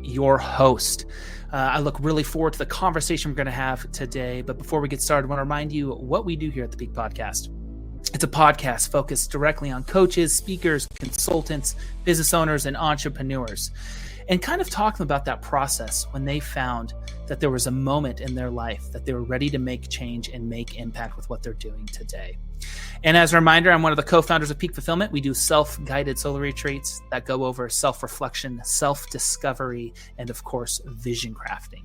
your host. I look really forward to the conversation we're going to have today. But before we get started, I want to remind you what we do here at the Peak Podcast. It's a podcast focused directly on coaches, speakers, consultants, business owners, and entrepreneurs, and kind of talking about that process when they found that there was a moment in their life that they were ready to make change and make impact with what they're doing today. And as a reminder, I'm one of the co-founders of Peak Fulfillment. We do self-guided solo retreats that go over self-reflection, self-discovery, and of course, vision crafting.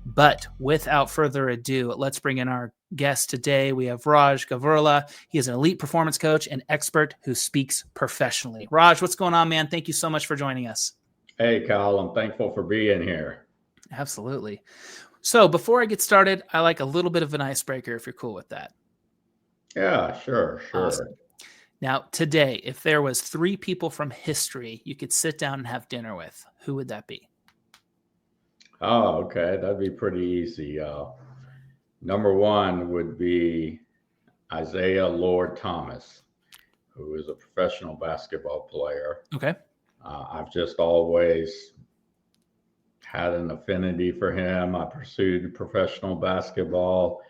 But without further ado, let's bring in our guest today. We have Raj Gavurla. He is an elite performance coach and expert who speaks professionally. Raj, what's going on, man? Thank you so much for joining us. Hey, Kyle, I'm thankful for being here. Absolutely. So before I get started, I like a little bit of an icebreaker if you're cool with that. Yeah, sure. Awesome. Now, today, if there was 3 people from history you could sit down and have dinner with, who would that be? Oh, okay. That'd be pretty easy. Number 1 would be Isaiah Lord Thomas, who is a professional basketball player. Okay. I've just always had an affinity for him. I pursued professional basketball,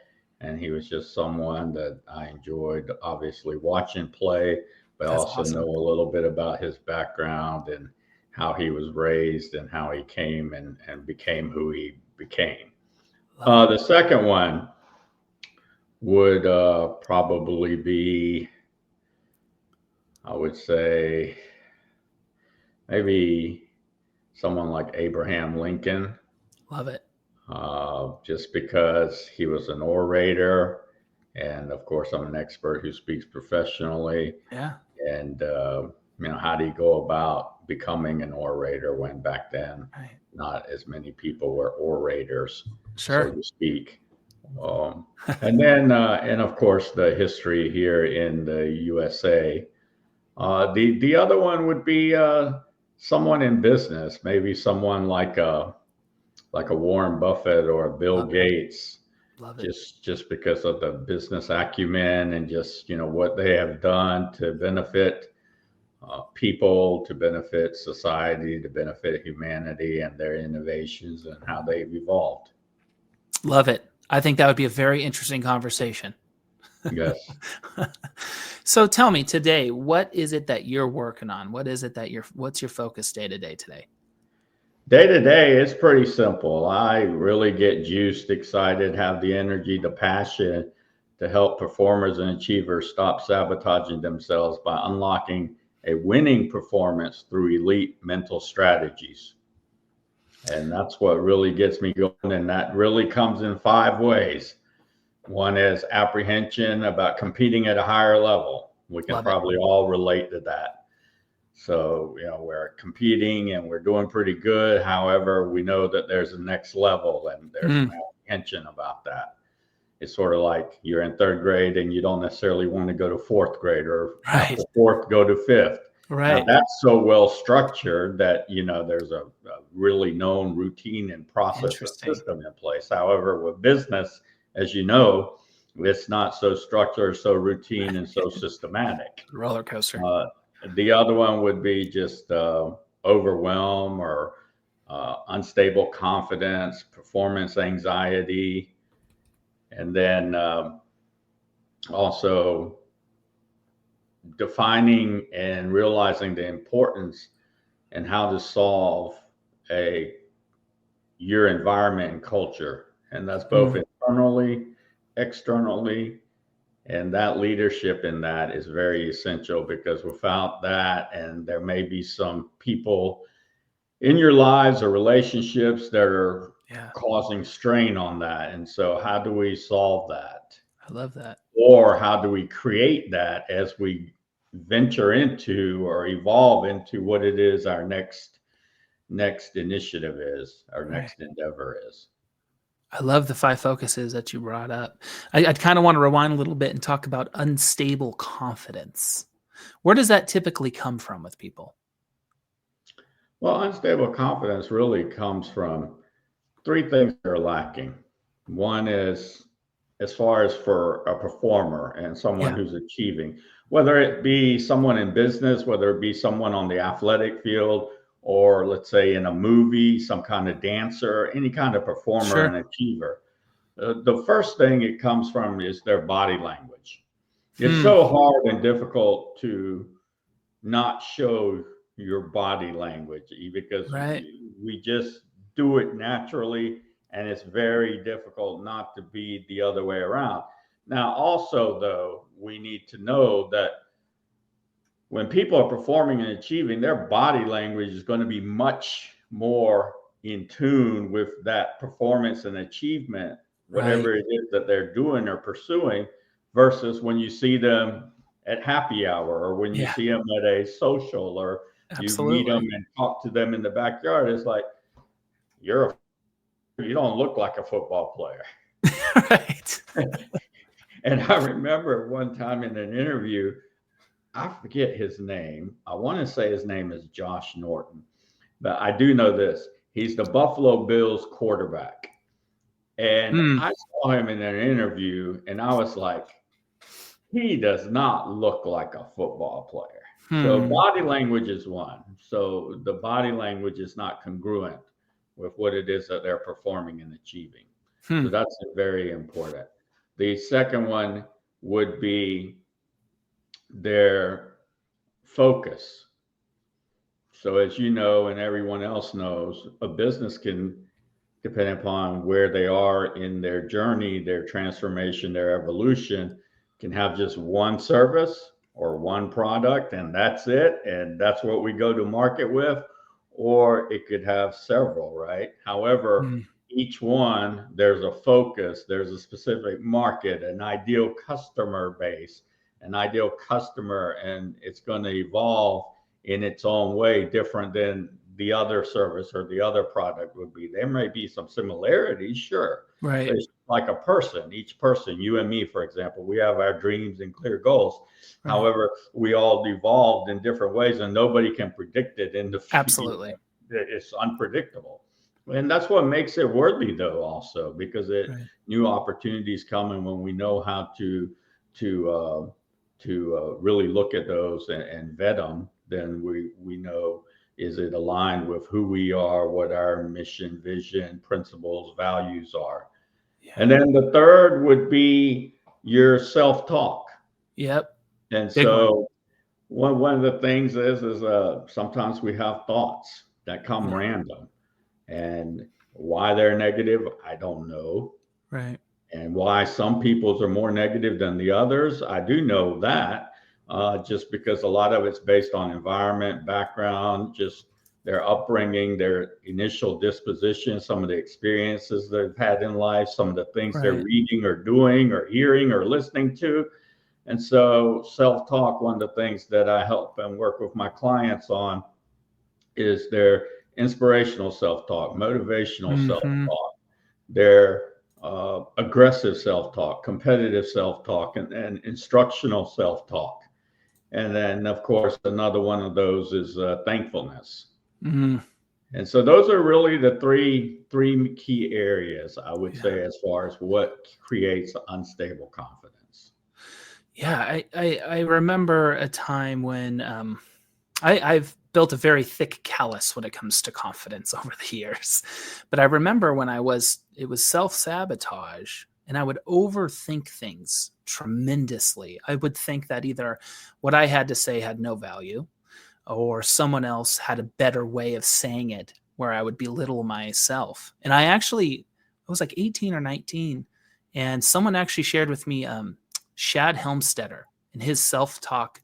and he was just someone that I enjoyed, obviously, watching play, but That's also awesome. know a little bit about his background and how he was raised and how he came and became who he became. The second one would probably be, I would say, maybe someone like Abraham Lincoln. Love it. Just because he was an orator, and of course I'm an expert who speaks professionally. Yeah. And how do you go about becoming an orator when back then not as many people were orators, so to speak. And then and of course the history here in the USA. The other one would be someone in business, maybe someone like a Warren Buffett or a Bill Gates. Love it. Just because of the business acumen and just, what they have done to benefit people, to benefit society, to benefit humanity, and their innovations and how they've evolved. Love it. I think that would be a very interesting conversation. Yes. So tell me today, what is it that you're working on? What is it that what's your focus day to day today? Day to day, it's pretty simple. I really get juiced, excited, have the energy, the passion to help performers and achievers stop sabotaging themselves by unlocking a winning performance through elite mental strategies. And that's what really gets me going. And that really comes in 5 ways. One is apprehension about competing at a higher level. We can probably all relate to that. So, we're competing and we're doing pretty good. However, we know that there's a next level and there's some apprehension about that. It's sort of like you're in 3rd grade and you don't necessarily want to go to 4th grade or after 4th, go to 5th. Right. Now, that's so well structured that, there's a really known routine and process and system in place. However, with business, as you know, it's not so structured, so routine, and so systematic. Roller coaster. The other one would be just overwhelm or unstable confidence, performance anxiety, and then also defining and realizing the importance and how to solve your environment and culture. And that's both internally, externally. And that leadership in that is very essential, because without that, and there may be some people in your lives or relationships that are causing strain on that. And so how do we solve that? I love that. Or how do we create that as we venture into or evolve into what it is our next initiative is, our next endeavor is? I love the 5 focuses that you brought up. I'd kind of want to rewind a little bit and talk about unstable confidence. Where does that typically come from with people? Well, unstable confidence really comes from 3 things that are lacking. One is, as far as for a performer and someone who's achieving, whether it be someone in business, whether it be someone on the athletic field, or let's say in a movie, some kind of dancer, any kind of performer and Sure. achiever, the first thing it comes from is their body language. It's Hmm. so hard and difficult to not show your body language because Right. we just do it naturally, and it's very difficult not to be the other way around. Now, also, though, we need to know that when people are performing and achieving, their body language is going to be much more in tune with that performance and achievement, Right. whatever it is that they're doing or pursuing, versus when you see them at happy hour or when you Yeah. see them at a social or you meet them Absolutely. and talk to them in the backyard. It's like, you're you don't look like a football player. Right. And I remember one time in an interview, I forget his name. I want to say his name is Josh Norton, but I do know this. He's the Buffalo Bills quarterback. And Hmm. I saw him in an interview and I was like, he does not look like a football player. So Hmm. body language is one. So the body language is not congruent with what it is that they're performing and achieving. Hmm. So that's very important. The second one would be their focus. So as you know, and everyone else knows, a business can, depending upon where they are in their journey, their transformation, their evolution, can have just one service or one product, and that's it. And that's what we go to market with. Or it could have several, right? However, Hmm. each one, there's a focus, there's a specific market, an ideal customer base, an ideal customer, and it's going to evolve in its own way, different than the other service or the other product would be. There may be some similarities, sure, but Right. it's like a person. Each person, you and me, for example, we have our dreams and clear goals. Right. However, we all evolved in different ways, and nobody can predict it in the future. Absolutely. It's unpredictable. And that's what makes it worthy, though, also because it Right. new opportunities come, and when we know how to really look at those and vet them, then we know, is it aligned with who we are, what our mission, vision, principles, values are. And Yeah. then the third would be your self-talk. Yep. And Big one. so one of the things is sometimes we have thoughts that come Yeah. random, and why they're negative, I don't know. Right. And why some people's are more negative than the others, I do know that, just because a lot of it's based on environment, background, just their upbringing, their initial disposition, some of the experiences they've had in life, some of the things they're Right. reading or doing or hearing or listening to. And so self-talk, one of the things that I help and work with my clients on is their inspirational self-talk, motivational Hmm. self-talk, their aggressive self-talk, competitive self-talk, and instructional self-talk. And then, of course, another one of those is thankfulness. Hmm. And so those are really the three key areas, I would Yeah. say, as far as what creates unstable confidence. Yeah. I remember a time when I've built a very thick callus when it comes to confidence over the years. But I remember when it was self-sabotage, and I would overthink things tremendously. I would think that either what I had to say had no value, or someone else had a better way of saying it, where I would belittle myself. And I was like 18 or 19, and someone actually shared with me Shad Helmstetter and his self-talk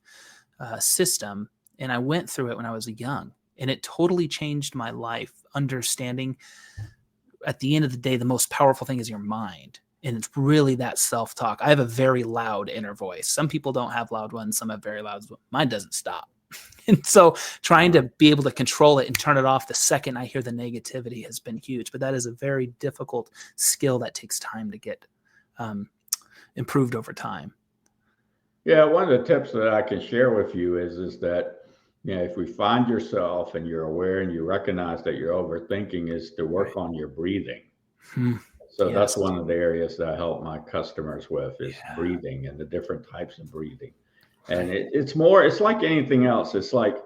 system, and I went through it when I was young, and it totally changed my life. Understanding, at the end of the day, the most powerful thing is your mind, and it's really that self-talk. I have a very loud inner voice. Some people don't have loud ones. Some have very loud. Mine doesn't stop. And so trying to be able to control it and turn it off the second I hear the negativity has been huge. But that is a very difficult skill that takes time to get improved over time. Yeah, one of the tips that I can share with you is that, if we find yourself and you're aware and you recognize that you're overthinking, is to work Right. on your breathing. Hmm. So that's Yes. one of the areas that I help my customers with is Yeah. breathing and the different types of breathing. And Right. it's like anything else. It's like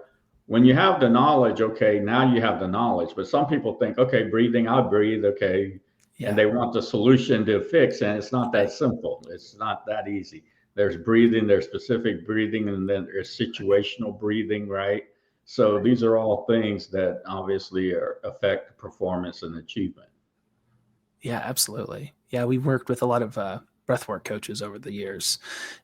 when you have the knowledge, okay, now you have the knowledge. But some people think, okay, breathing, I'll breathe, okay. And they want the solution to fix, and it's not that simple. It's not that easy. There's breathing, there's specific breathing, and then there's situational breathing, right? So these are all things that obviously affect performance and achievement. Yeah, absolutely. Yeah, we worked with a lot of breathwork coaches over the years,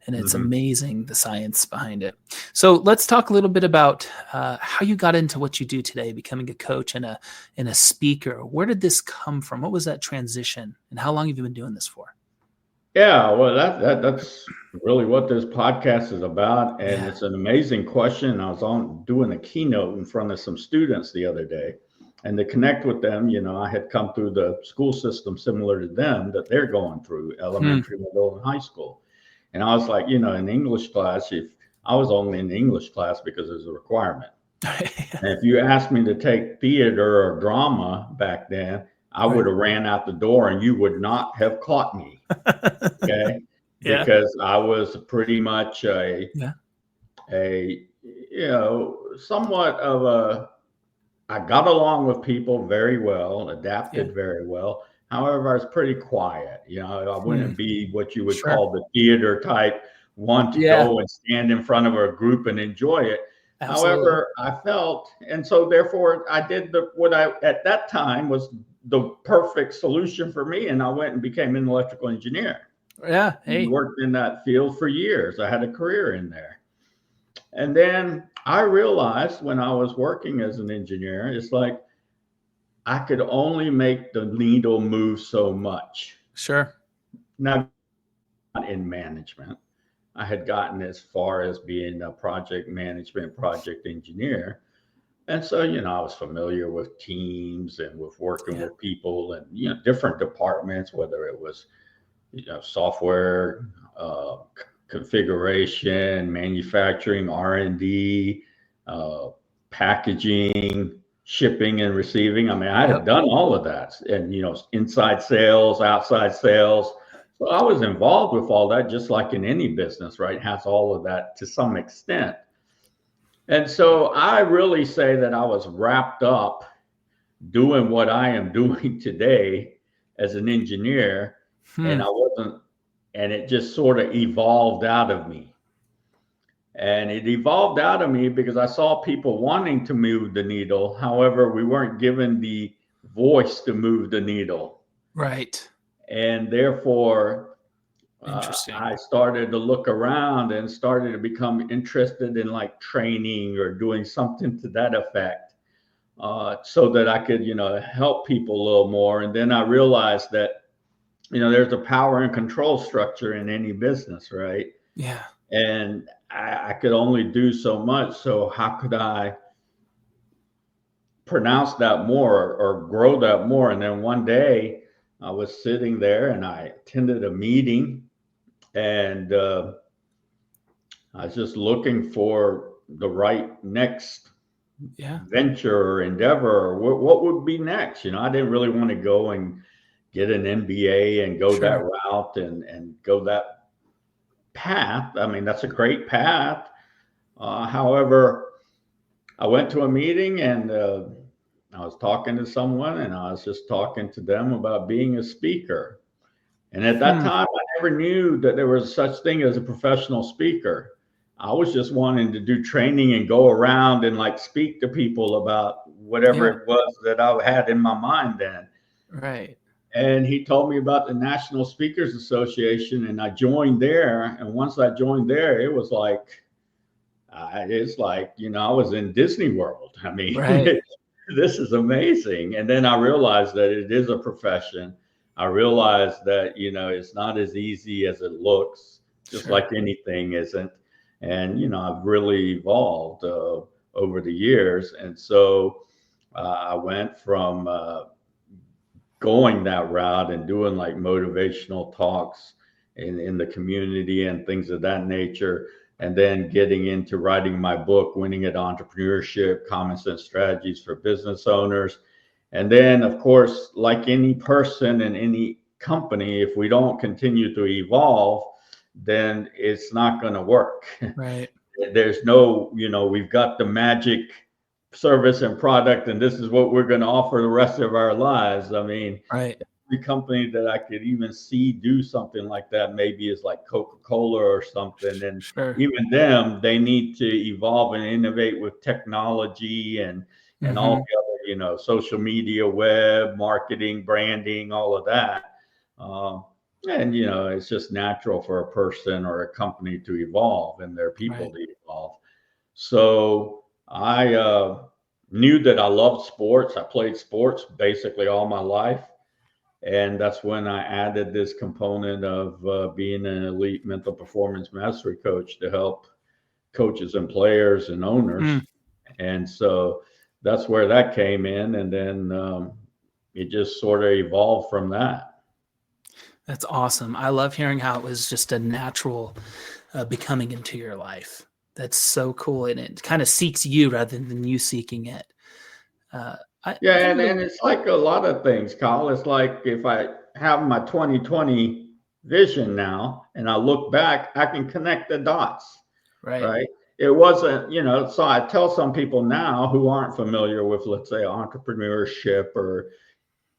and it's amazing the science behind it. So let's talk a little bit about how you got into what you do today, becoming a coach and a speaker. Where did this come from? What was that transition, and how long have you been doing this for? Yeah, well, that's really what this podcast is about, and it's an amazing question. I was on doing a keynote in front of some students the other day, and to connect with them, I had come through the school system similar to them that they're going through, elementary, middle, and high school. And I was like, in English class, if I was only in English class because it was a requirement. And if you asked me to take theater or drama back then, I would have ran out the door and you would not have caught me. Okay. Because I was pretty much somewhat of I got along with people very well, adapted very well. However, I was pretty quiet. I wouldn't be what you would call the theater type one to go and stand in front of a group and enjoy it. Absolutely. However, I felt, and so therefore I did what I at that time was the perfect solution for me, and I went and became an electrical engineer. Yeah. Hey. Worked in that field for years. I had a career in there. And then I realized when I was working as an engineer, it's like I could only make the needle move so much. Sure. Now, in management, I had gotten as far as being a project management, project engineer. And so, I was familiar with teams and with working with people and, different departments, whether it was, software, configuration, manufacturing, R&D, packaging, shipping and receiving. I mean, I had done all of that, and inside sales, outside sales. So I was involved with all that, just like in any business, right? Has all of that to some extent. And so I really say that I was wrapped up doing what I am doing today as an engineer, and I wasn't, and it just sort of evolved out of me. And it evolved out of me because I saw people wanting to move the needle. However, we weren't given the voice to move the needle. Right. And therefore, I started to look around and started to become interested in like training or doing something to that effect, so that I could, help people a little more. And then I realized that, there's a power and control structure in any business, right? Yeah. And I could only do so much. So how could I pronounce that more or grow that more? And then one day I was sitting there and I attended a meeting, and I was just looking for the right next venture or endeavor, or what would be next. I didn't really want to go and get an MBA and go that route and go that path. I mean, that's a great path. However, I went to a meeting and I was talking to someone, and I was just talking to them about being a speaker. And at that time, I never knew that there was such thing as a professional speaker. I was just wanting to do training and go around and like speak to people about whatever it was that I had in my mind then. Right. And he told me about the National Speakers Association, and I joined there. And once I joined there, it was like, I was in Disney World. I mean, this is amazing. And then I realized that it is a profession. I realized that, it's not as easy as it looks, just like anything isn't. And, I've really evolved over the years. And so I went from going that route and doing like motivational talks in the community and things of that nature, and then getting into writing my book, Winning at Entrepreneurship, Common Sense Strategies for Business Owners. And then, of course, like any person and any company, if we don't continue to evolve, then it's not going to work. Right. There's no, we've got the magic service and product, and this is what we're going to offer the rest of our lives. I mean, Right. the company that I could even see do something like that maybe is like Coca-Cola or something. And Sure. even them, they need to evolve and innovate with technology and all Mm-hmm. the other, social media, web marketing, branding, all of that. Um, and it's just natural for a person or a company to evolve and their people Right. to evolve. So I knew that I loved sports. I played sports basically all my life. And that's when I added this component of being an elite mental performance mastery coach to help coaches and players and Mm. owners. And so that's where that came in. And then it just sort of evolved from that. That's awesome. I love hearing how it was just a natural becoming into your life. That's so cool. And it kind of seeks you rather than you seeking it. Uh, Yeah, I and really, it's like a lot of things, Kyle. It's like if I have my 2020 vision now and I look back, I can connect the dots, right. right? It wasn't, so I tell some people now who aren't familiar with, let's say, entrepreneurship or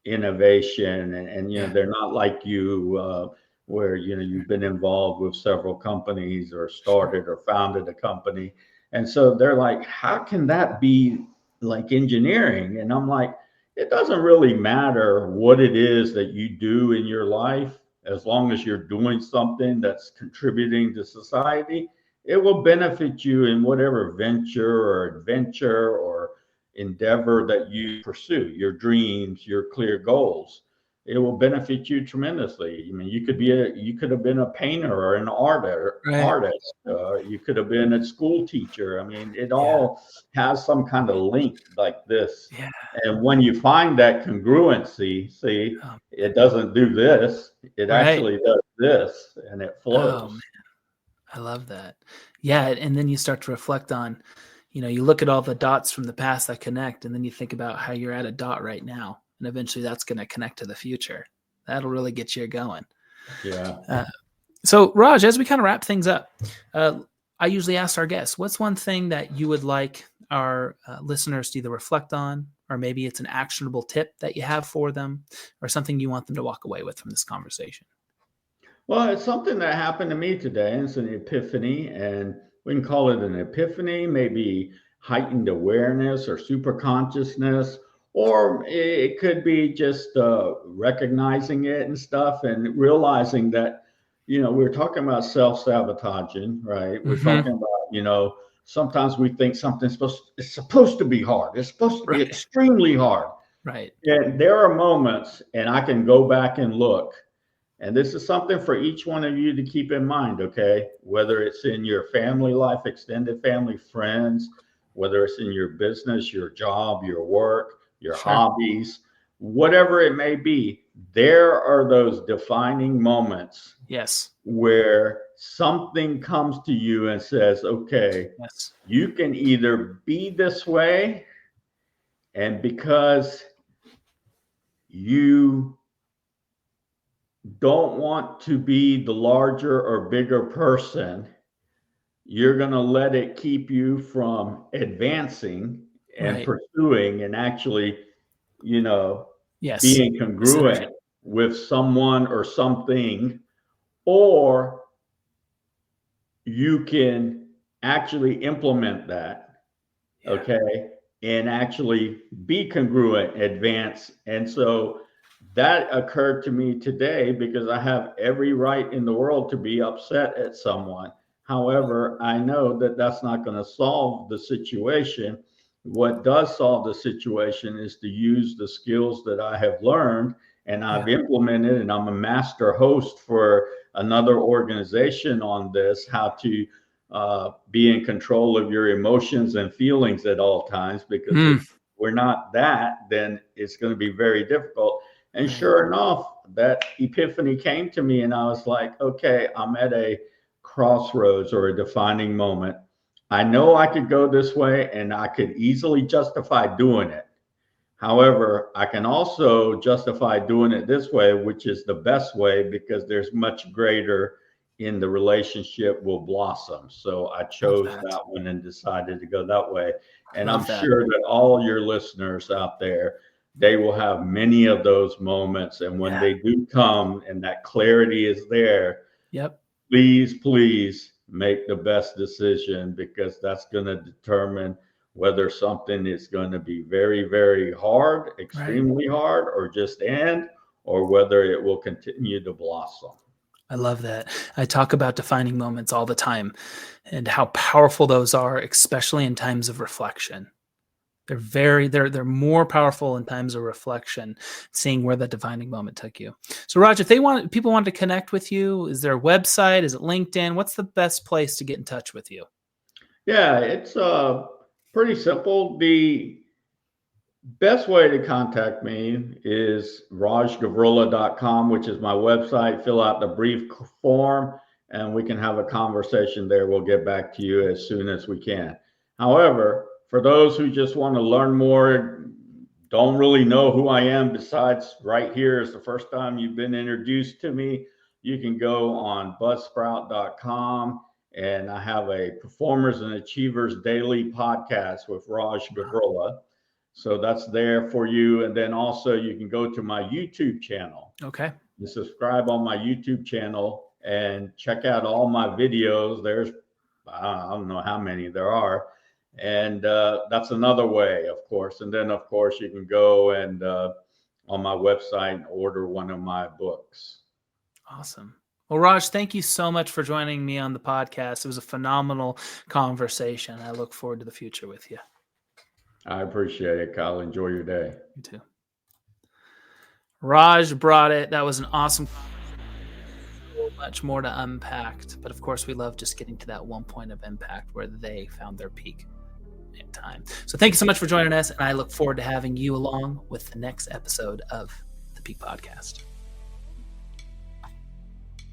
innovation, and Yeah. they're not like you, where you've been involved with several companies or Sure. started or founded a company, and so they're like, how can that be like engineering? And I'm like, it doesn't really matter what it is that you do in your life, as long as you're doing something that's contributing to society. It will benefit you in whatever venture or adventure or endeavor that you pursue, your dreams, your clear goals. It will benefit you tremendously. I mean, you could have been a painter or an Right. artist. You could have been a school teacher. I mean, it Yeah. all has some kind of link like this. Yeah. And when you find that congruency, see, Um, it doesn't do this, it right. actually does this, and it Oh, man, flows. I love that. Yeah. And then you start to reflect on, you look at all the dots from the past that connect, and then you think about how you're at a dot right now. And eventually that's going to connect to the future. That'll really get you going. Yeah. Uh, So, Raj, as we kind of wrap things up, I usually ask our guests, what's one thing that you would like our listeners to either reflect on, or maybe it's an actionable tip that you have for them, or something you want them to walk away with from this conversation? Well, it's something that happened to me today. It's an epiphany, and we can call it an epiphany, maybe heightened awareness or super consciousness, or it could be just recognizing it and stuff and realizing that, we're talking about self sabotaging, right? We're Mm-hmm. talking about, sometimes we think it's supposed to be hard, it's supposed to be Right. extremely hard. Right. And there are moments, and I can go back and look, and this is something for each one of you to keep in mind, okay? Whether it's in your family life, extended family, friends, whether it's in your business, your job, your work, your Sure. hobbies, whatever it may be, there are those defining moments Yes. where something comes to you and says, okay, Yes. you can either be this way, and because you don't want to be the larger or bigger person, you're going to let it keep you from advancing and Right. pursuing and actually, you know, Yes. being The synergy. congruent with someone or something, or you can actually implement that, Yeah. okay, and actually be congruent, advance. And so that occurred to me today because I have every right in the world to be upset at someone. However, I know that that's not going to solve the situation. What does solve the situation is to use the skills that I have learned and Yeah. I've implemented, and I'm a master host for another organization on this, how to be in control of your emotions and feelings at all times. Because if Mm. we're not that, then it's going to be very difficult. And Right. sure enough, that epiphany came to me, and I was like, okay, I'm at a crossroads or a defining moment. I know I could go this way and I could easily justify doing it. However, I can also justify doing it this way, which is the best way because there's much greater in the relationship will blossom. So I Love chose that. that one and decided to go that way. And I'm Love that. sure that all your listeners out there, they will have many of those moments. And when Yeah. they do come and that clarity is there, Yep. please make the best decision, because that's going to determine whether something is going to be very, very hard, extremely hard, or just end, or whether it will continue to blossom. I love that. I talk about defining moments all the time and how powerful those are, especially in times of reflection. They're more powerful in times of reflection, seeing where that defining moment took you. So Raj, if people want to connect with you, is there a website? Is it LinkedIn? What's the best place to get in touch with you? Yeah, it's pretty simple. The best way to contact me is rajgavurla.com, which is my website. Fill out the brief form and we can have a conversation there. We'll get back to you as soon as we can. However, for those who just want to learn more, don't really know who I am, besides right here is the first time you've been introduced to me, you can go on buzzsprout.com, and I have a Performers and Achievers Daily podcast with Raj Gavurla. So that's there for you. And then also you can go to my YouTube channel. Okay. You subscribe on my YouTube channel and check out all my videos. There's, I don't know how many there are. And that's another way, of course. And then, of course, you can go and on my website and order one of my books. Awesome. Well, Raj, thank you so much for joining me on the podcast. It was a phenomenal conversation. I look forward to the future with you. I appreciate it, Kyle. Enjoy your day. You too. Raj brought it. That was an awesome conversation. So much more to unpack. But of course, we love just getting to that one point of impact where they found their peak in time. So thank you so much for joining us. And I look forward to having you along with the next episode of the Peak Podcast.